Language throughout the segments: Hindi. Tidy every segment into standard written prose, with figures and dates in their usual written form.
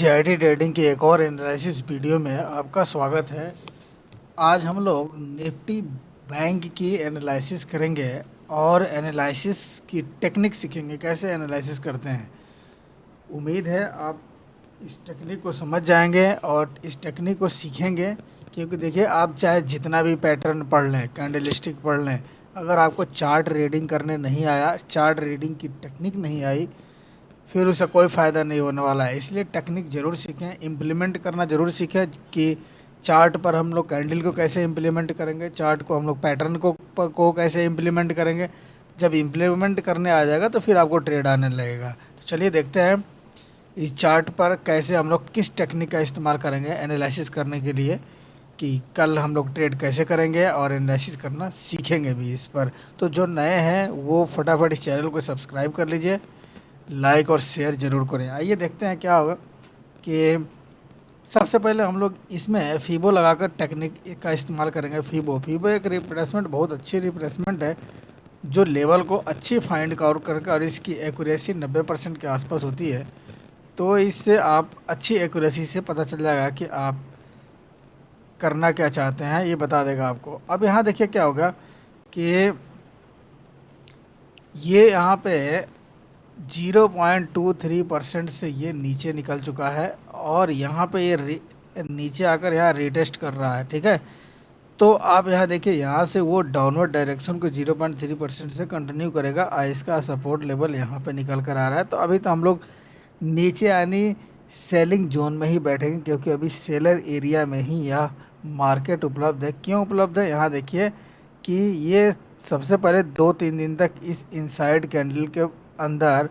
जीआईटी ट्रेडिंग के एक और एनालिसिस वीडियो में आपका स्वागत है। आज हम लोग निफ्टी बैंक की एनालिसिस करेंगे और एनालिसिस की टेक्निक सीखेंगे, कैसे एनालिसिस करते हैं। उम्मीद है आप इस टेक्निक को समझ जाएंगे और इस टेक्निक को सीखेंगे, क्योंकि देखिए आप चाहे जितना भी पैटर्न पढ़ लें, कैंडलस्टिक पढ़ लें, अगर आपको चार्ट रीडिंग करने नहीं आया, चार्ट रीडिंग की टेक्निक नहीं आई, फिर उसे कोई फ़ायदा नहीं होने वाला है। इसलिए टेक्निक ज़रूर सीखें, इम्प्लीमेंट करना ज़रूर सीखें कि चार्ट पर हम लोग कैंडल को कैसे इम्प्लीमेंट करेंगे, चार्ट को हम लोग पैटर्न को कैसे इम्प्लीमेंट करेंगे। जब इम्प्लीमेंट करने आ जाएगा तो फिर आपको ट्रेड आने लगेगा। तो चलिए देखते हैं इस चार्ट पर कैसे हम लोग किस टेक्निक का इस्तेमाल करेंगे एनालिसिस करने के लिए, कि कल हम लोग ट्रेड कैसे करेंगे और एनालिसिस करना सीखेंगे भी इस पर। तो जो नए हैं वो फटाफट इस चैनल को सब्सक्राइब कर लीजिए, लाइक और शेयर ज़रूर करें। आइए देखते हैं क्या होगा कि सबसे पहले हम लोग इसमें फीबो लगाकर टेक्निक का इस्तेमाल करेंगे। फीबो एक रिप्लेसमेंट, बहुत अच्छी रिप्लेसमेंट है, जो लेवल को अच्छी फाइंड आउट करके, और इसकी एक्यूरेसी 90% के आसपास होती है। तो इससे आप अच्छी एक्यूरेसी से पता चल जाएगा कि आप करना क्या चाहते हैं, ये बता देगा आपको। अब यहाँ देखिए क्या होगा कि ये यहाँ पे 0.23% से ये नीचे निकल चुका है और यहाँ पे ये नीचे आकर यहाँ रीटेस्ट कर रहा है, ठीक है। तो आप यहाँ देखिए, यहाँ से वो डाउनवर्ड डायरेक्शन को 0.3% से कंटिन्यू करेगा और इसका सपोर्ट लेवल यहाँ पे निकल कर आ रहा है। तो अभी तो हम लोग नीचे यानी सेलिंग जोन में ही बैठेंगे, क्योंकि अभी सेलर एरिया में ही यह मार्केट उपलब्ध है। क्यों उपलब्ध है, यहाँ देखिए कि ये सबसे पहले 2-3 दिन तक इस इनसाइड कैंडल के अंदर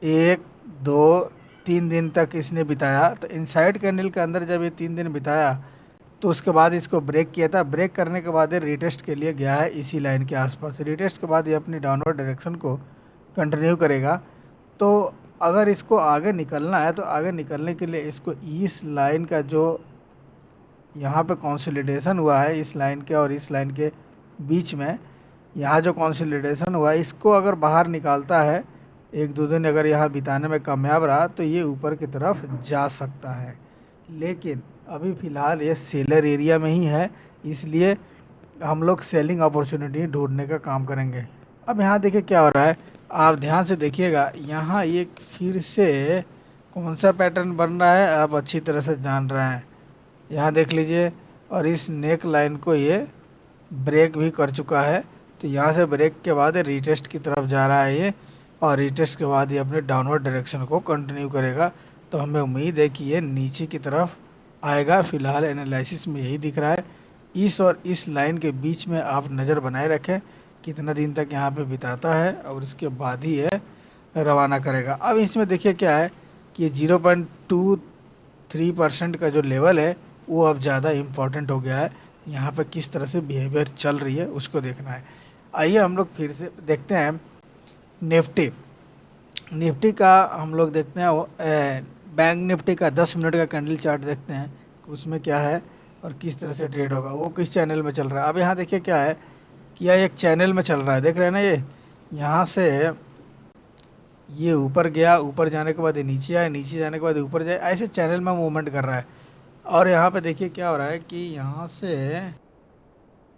1-2-3 दिन तक इसने बिताया। तो इनसाइड कैंडल के अंदर जब ये 3 दिन बिताया तो उसके बाद इसको ब्रेक किया था। ब्रेक करने के बाद ये रिटेस्ट के लिए गया है इसी लाइन के आसपास। रिटेस्ट के बाद ये अपनी डाउनवर्ड डायरेक्शन को कंटिन्यू करेगा। तो अगर इसको आगे निकलना है तो आगे निकलने के लिए इसको इस लाइन का जो यहाँ पे कंसोलिडेशन हुआ है, इस लाइन के और इस लाइन के बीच में यहाँ जो कंसोलिडेशन हुआ है, इसको अगर बाहर निकालता है, 1-2 दिन अगर यहाँ बिताने में कामयाब रहा तो ये ऊपर की तरफ जा सकता है। लेकिन अभी फ़िलहाल ये सेलर एरिया में ही है, इसलिए हम लोग सेलिंग अपॉर्चुनिटी ढूंढने का काम करेंगे। अब यहाँ देखिए क्या हो रहा है, आप ध्यान से देखिएगा, यहाँ एक फिर से कौन सा पैटर्न बन रहा है आप अच्छी तरह से जान रहे हैं। यहाँ देख लीजिए, और इस नेक लाइन को ये ब्रेक भी कर चुका है। तो यहाँ से ब्रेक के बाद रीटेस्ट की तरफ जा रहा है ये, और रीटेस्ट के बाद ये अपने डाउनवर्ड डायरेक्शन को कंटिन्यू करेगा। तो हमें उम्मीद है कि ये नीचे की तरफ आएगा। फ़िलहाल एनालिसिस में यही दिख रहा है। इस और इस लाइन के बीच में आप नज़र बनाए रखें, कितना दिन तक यहाँ पे बिताता है और इसके बाद ही ये रवाना करेगा। अब इसमें देखिए क्या है कि 0.23% का जो लेवल है वो अब ज़्यादा इम्पॉर्टेंट हो गया है। यहाँ पे किस तरह से बिहेवियर चल रही है उसको देखना है। आइए हम लोग फिर से देखते हैं निफ्टी का हम लोग देखते हैं बैंक निफ्टी का 10 मिनट का कैंडल चार्ट देखते हैं, उसमें क्या है और किस तरह से ट्रेड होगा, वो किस चैनल में चल रहा है। अब यहाँ देखिए क्या है कि यह एक चैनल में चल रहा है, देख रहे हैं ना, ये यहाँ से ये ऊपर गया, ऊपर जाने के बाद ये नीचे आया, नीचे जाने के बाद ऊपर जाए, ऐसे चैनल में मूवमेंट कर रहा है। और यहाँ पे देखिए क्या हो रहा है कि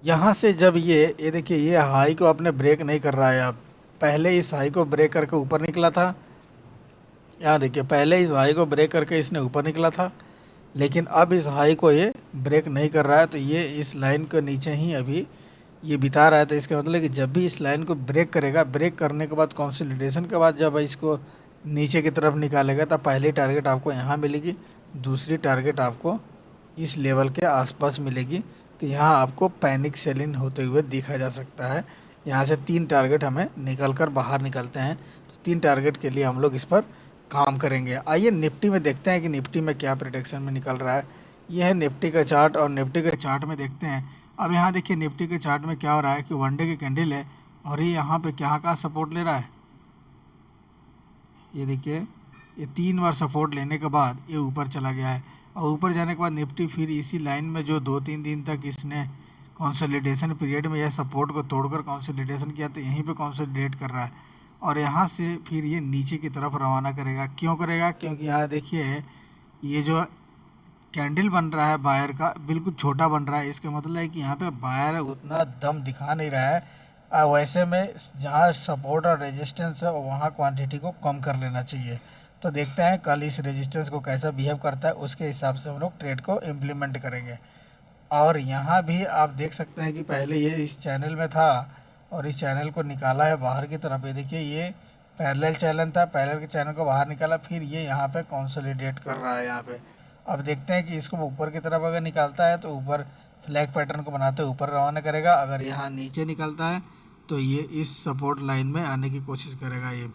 यहाँ से जब ये देखिए, ये हाई को अपने ब्रेक नहीं कर रहा है। अब पहले इस हाई को ब्रेक करके ऊपर निकला था, यहाँ देखिए पहले इस हाई को ब्रेक करके इसने ऊपर निकला था, लेकिन अब इस हाई को ये ब्रेक नहीं कर रहा है। तो ये इस लाइन के नीचे ही अभी ये बिता रहा है। तो इसका मतलब कि जब भी इस लाइन को ब्रेक करेगा, ब्रेक करने के बाद कंसोलिडेशन के बाद जब इसको नीचे की तरफ निकालेगा, तब पहली टारगेट आपको यहाँ मिलेगी, दूसरी टारगेट आपको इस लेवल के आसपास मिलेगी। तो यहाँ आपको पैनिक सेलिंग होते हुए देखा जा सकता है। यहाँ से 3 टारगेट हमें निकल कर बाहर निकलते हैं। तो 3 टारगेट के लिए हम लोग इस पर काम करेंगे। आइए निफ्टी में देखते हैं कि निफ्टी में क्या प्रेडिक्शन में निकल रहा है। यह है निफ्टी का चार्ट, और निफ्टी के चार्ट में देखते हैं। अब यहाँ देखिए निफ्टी के चार्ट में क्या हो रहा है कि वन डे की कैंडल है, और ये यहाँ पे क्या का सपोर्ट ले रहा है, ये देखिए, ये 3 बार सपोर्ट लेने के बाद ये ऊपर चला गया है। और ऊपर जाने के बाद निफ्टी फिर इसी लाइन में जो 2-3 दिन तक इसने कंसोलिडेशन पीरियड में यह सपोर्ट को तोड़कर कंसोलिडेशन किया, तो यहीं पे कंसोलिडेट कर रहा है। और यहाँ से फिर ये नीचे की तरफ रवाना करेगा। क्यों करेगा, क्योंकि यहाँ देखिए ये जो कैंडल बन रहा है बायर का बिल्कुल छोटा बन रहा है, इसका मतलब है कि यहाँ पे बायर उतना दम दिखा नहीं रहा है। वैसे में जहाँ सपोर्ट और रेजिस्टेंस है वहाँ क्वांटिटी को कम कर लेना चाहिए। तो देखते हैं कल इस रेजिस्टेंस को कैसा बिहेव करता है, उसके हिसाब से हम लोग ट्रेड को इम्प्लीमेंट करेंगे। और यहाँ भी आप देख सकते हैं कि पहले ये इस चैनल में था और इस चैनल को निकाला है बाहर की तरफ। ये देखिए ये पैरेलल चैनल था, पैरेलल के चैनल को बाहर निकाला, फिर ये यहाँ पे कंसोलिडेट कर रहा है यहाँ पे। अब देखते हैं कि इसको ऊपर की तरफ अगर निकालता है तो ऊपर फ्लैग पैटर्न को बनाते हुए ऊपर रवाना करेगा, अगर यहाँ नीचे निकलता है तो ये इस सपोर्ट लाइन में आने की कोशिश करेगा ये।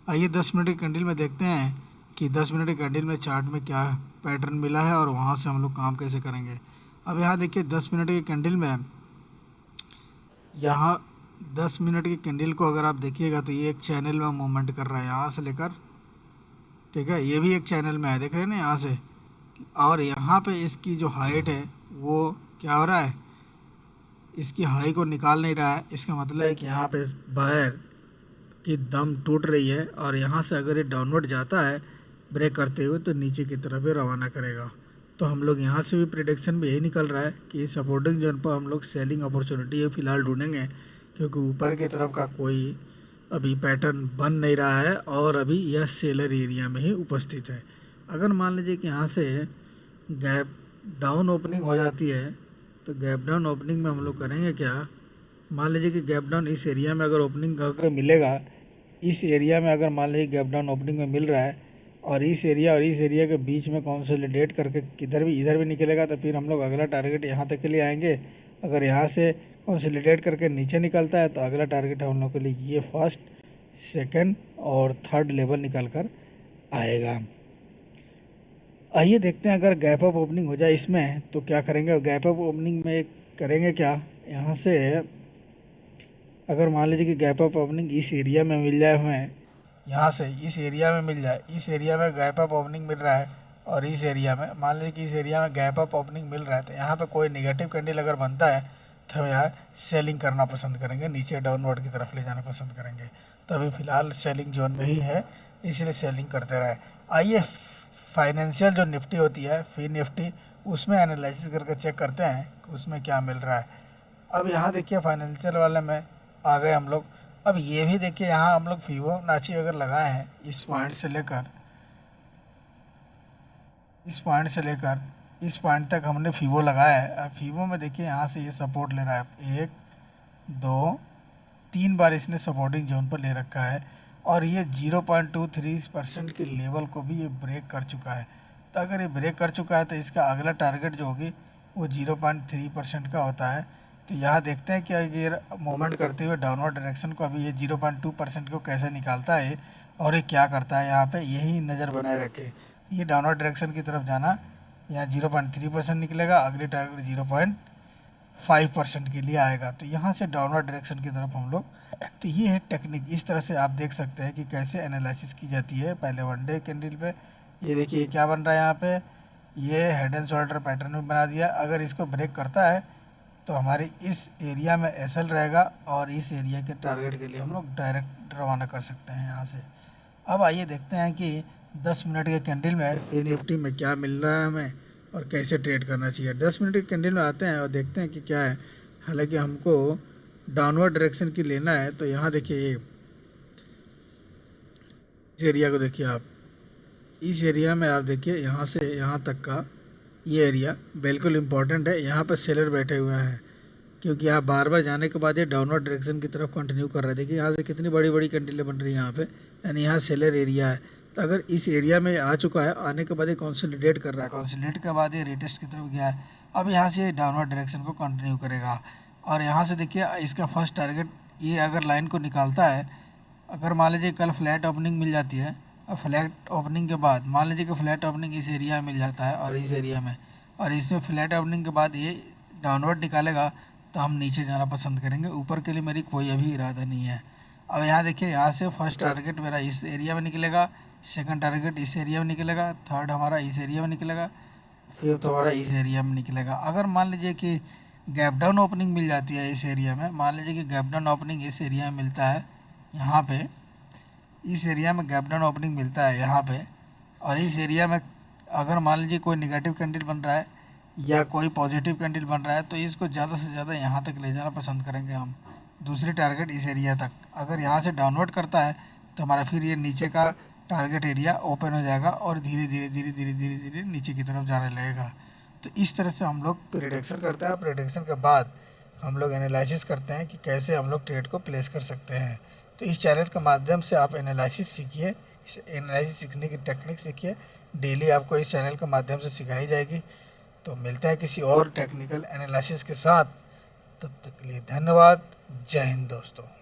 आइए 10 मिनट की कैंडल में देखते हैं कि 10 मिनट की कैंडल में चार्ट में क्या पैटर्न मिला है और वहाँ से हम लोग काम कैसे करेंगे। अब यहाँ देखिए 10 मिनट की कैंडल में, यहाँ 10 मिनट की कैंडल को अगर आप देखिएगा तो ये एक चैनल में मूवमेंट कर रहा है यहाँ से लेकर, ठीक है, ये भी एक चैनल में है, देख रहे हैं ना यहाँ से। और यहाँ पे इसकी जो हाइट है वो क्या हो रहा है, इसकी हाई को निकाल नहीं रहा है। इसका मतलब है कि यहाँ पे बायर की दम टूट रही है और यहाँ से अगर ये डाउनवर्ड जाता है ब्रेक करते हुए तो नीचे की तरफ ये रवाना करेगा। तो हम लोग यहाँ से भी प्रिडिक्शन में यही निकल रहा है कि सपोर्टिंग जोन पर हम लोग सेलिंग अपॉर्चुनिटी फ़िलहाल ढूंढेंगे, क्योंकि ऊपर की तरफ का कोई अभी पैटर्न बन नहीं रहा है और अभी यह सेलर एरिया में ही उपस्थित है। अगर मान लीजिए कि यहाँ से गैप डाउन ओपनिंग हो जाती है तो गैप डाउन ओपनिंग में हम लोग करेंगे क्या, मान लीजिए कि गैप डाउन इस एरिया में अगर ओपनिंग करके मिलेगा, इस एरिया में अगर मान लीजिए गैप डाउन ओपनिंग में मिल रहा है और इस एरिया के बीच में कंसोलिडेट करके किधर भी इधर भी निकलेगा तो फिर हम लोग अगला टारगेट यहाँ तक के लिए आएंगे। अगर यहाँ से कंसोलिडेट करके नीचे निकलता है तो अगला टारगेट हम लोग के लिए ये फर्स्ट, सेकंड और थर्ड लेवल निकल कर आएगा। आइए देखते हैं अगर गैप अप ओपनिंग हो जाए इसमें तो क्या करेंगे। गैप अप ओपनिंग में करेंगे क्या, यहाँ से अगर मान लीजिए कि गैप अप ओपनिंग इस एरिया में मिल जाए हमें, यहाँ से इस एरिया में मिल जाए, इस एरिया में गैप अप ओपनिंग मिल रहा है और इस एरिया में मान लीजिए कि इस एरिया में गैप अप ओपनिंग मिल रहा है, तो यहाँ पे कोई नेगेटिव कैंडल अगर बनता है तो हम यहाँ सेलिंग करना पसंद करेंगे, नीचे डाउनवर्ड की तरफ ले जाना पसंद करेंगे। तो अभी फ़िलहाल सेलिंग जोन में ही है, इसलिए सेलिंग करते रहे। आइए फाइनेंशियल जो निफ्टी होती है फिर निफ्टी, उसमें एनालिसिस करके चेक करते हैं कि उसमें क्या मिल रहा है। अब यहाँ देखिए फाइनेंशियल वाले में आ गए हम लोग। अब ये भी देखिए यहाँ हम लोग फिबोनाची अगर लगाए हैं इस पॉइंट से लेकर इस पॉइंट तक हमने फिबो लगाया है। अब फिबो में देखिए यहाँ से ये सपोर्ट ले रहा है, 1 2 3 बार इसने सपोर्टिंग जोन पर ले रखा है और ये 0.23% के लेवल को भी ये ब्रेक कर चुका है। तो अगर ये ब्रेक कर चुका है तो इसका अगला टारगेट जो होगी वो 0.3% का होता है। तो यहाँ देखते हैं कि ये मूवमेंट करते हुए डाउनवर्ड डायरेक्शन को अभी ये 0.2% को कैसे निकालता है और ये क्या करता है। यहाँ पे यही नज़र बनाए रखे, ये डाउनवर्ड डायरेक्शन की तरफ जाना, यहाँ 0.3% निकलेगा, अगले टारगेट 0.5% के लिए आएगा। तो यहाँ से डाउनवर्ड डायरेक्शन की तरफ हम लोग, तो ये है टेक्निक। इस तरह से आप देख सकते हैं कि कैसे एनालिसिस की जाती है। पहले वन डे कैंडल पे ये देखिए क्या बन रहा है, यहाँ पे ये हेड एंड शोल्डर पैटर्न में बना दिया। अगर इसको ब्रेक करता है तो हमारे इस एरिया में एसएल रहेगा और इस एरिया के टारगेट के लिए हम लोग डायरेक्ट रवाना कर सकते हैं यहाँ से। अब आइए देखते हैं कि 10 मिनट के कैंडल में फिर निफ्टी में क्या मिल रहा है हमें और कैसे ट्रेड करना चाहिए। 10 मिनट के कैंडल में आते हैं और देखते हैं कि क्या है। हालांकि हमको डाउनवर्ड डायरेक्शन की लेना है, तो यहाँ देखिए इस एरिया को देखिए आप, इस एरिया में आप देखिए यहाँ से यहाँ तक का ये एरिया बिल्कुल इम्पॉर्टेंट है। यहाँ पर सेलर बैठे हुए हैं क्योंकि यहाँ बार बार जाने के बाद ये डाउनवर्ड डायरेक्शन की तरफ कंटिन्यू कर रहे हैं। देखिए यहाँ से कितनी बड़ी बड़ी कैंडलें बन रही है यहाँ पे, यानी यहाँ सेलर एरिया है। तो अगर इस एरिया में आ चुका है, आने के बाद ये कंसोलिडेट कर रहा है, कंसोलिडेट के बाद ये रिटेस्ट की तरफ गया है। अब यहाँ से डाउनवर्ड डायरेक्शन को कंटिन्यू करेगा और यहाँ से देखिए इसका फर्स्ट टारगेट ये अगर लाइन को निकालता है, अगर मान लीजिए कल फ्लैट ओपनिंग मिल जाती है और फ्लैट ओपनिंग के बाद मान लीजिए कि फ्लैट ओपनिंग इस एरिया में मिल जाता है और इस एरिया में, और इसमें फ्लैट ओपनिंग के बाद ये डाउनवर्ड निकालेगा तो हम नीचे जाना पसंद करेंगे। ऊपर के लिए मेरी कोई अभी इरादा नहीं है। अब यहाँ देखिए यहाँ से फर्स्ट टारगेट मेरा इस एरिया में निकलेगा, सेकंड टारगेट इस एरिया में निकलेगा, थर्ड हमारा इस एरिया में निकलेगा, फिफ्थ हमारा इस एरिया में निकलेगा। अगर मान लीजिए कि गैप डाउन ओपनिंग मिल जाती है इस एरिया में, मान लीजिए कि गैप डाउन ओपनिंग इस एरिया में मिलता है, यहाँ पे इस एरिया में गैप डाउन ओपनिंग मिलता है यहाँ पे, और इस एरिया में अगर मान लीजिए कोई नेगेटिव कैंडल बन रहा है या कोई पॉजिटिव कैंडल बन रहा है तो इसको ज़्यादा से ज़्यादा यहाँ तक ले जाना पसंद करेंगे हम, दूसरी टारगेट इस एरिया तक। अगर यहाँ से डाउनवर्ड करता है तो हमारा फिर ये नीचे का टारगेट एरिया ओपन हो जाएगा और धीरे धीरे धीरे धीरे धीरे धीरे नीचे की तरफ जाने लगेगा। तो इस तरह से हम लोग प्रेडिक्शन करते हैं। प्रेडिक्शन के बाद हम लोग एनालिसिस करते हैं कि कैसे हम लोग ट्रेड को प्लेस कर सकते हैं। तो इस चैनल के माध्यम से आप एनालिसिस सीखिए, इस एनालिसिस सीखने की टेक्निक सीखिए, डेली आपको इस चैनल के माध्यम से सिखाई जाएगी। तो मिलते हैं किसी और टेक्निकल एनालिसिस के साथ, तब तक के लिए धन्यवाद। जय हिंद दोस्तों।